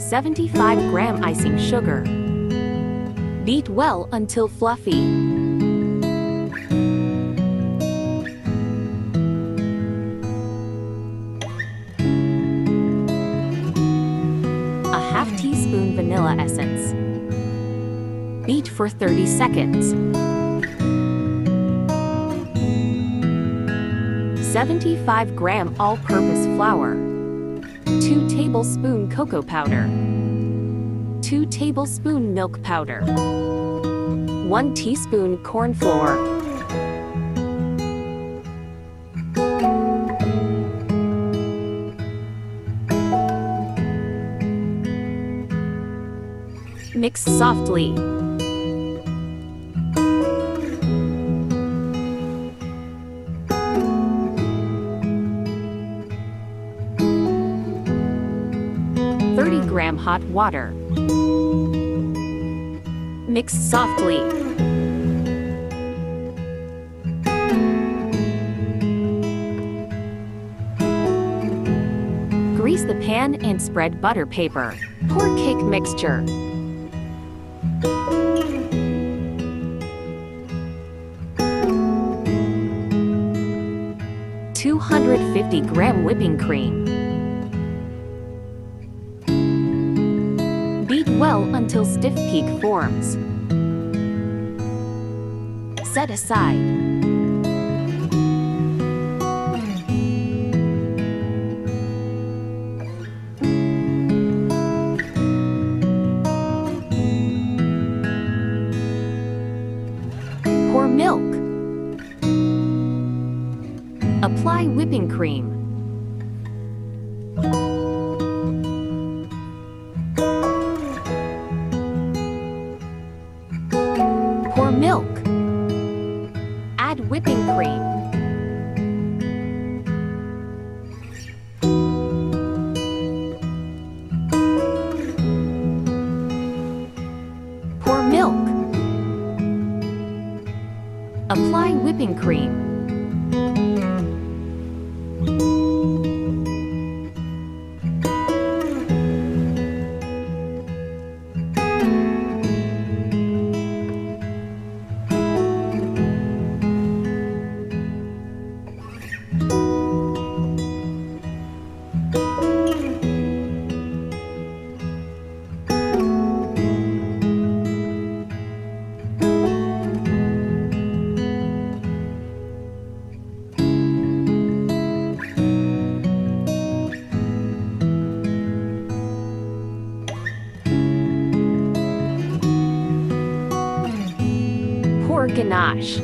75-gram icing sugar. Beat well until fluffy. A half teaspoon vanilla essence. Beat for 30 seconds. 75-gram all-purpose flour. 2 tablespoon cocoa powder. 2 tablespoon milk powder. 1 teaspoon corn flour. Mix softly. Gram hot water. Mix softly. Grease the pan and spread butter paper. Pour cake mixture. (250-gram whipping cream). Beat well until stiff peak forms. Set aside. Pour milk. Apply whipping cream. Pour milk. Add whipping cream. Pour milk. Apply whipping cream. Pour ganache.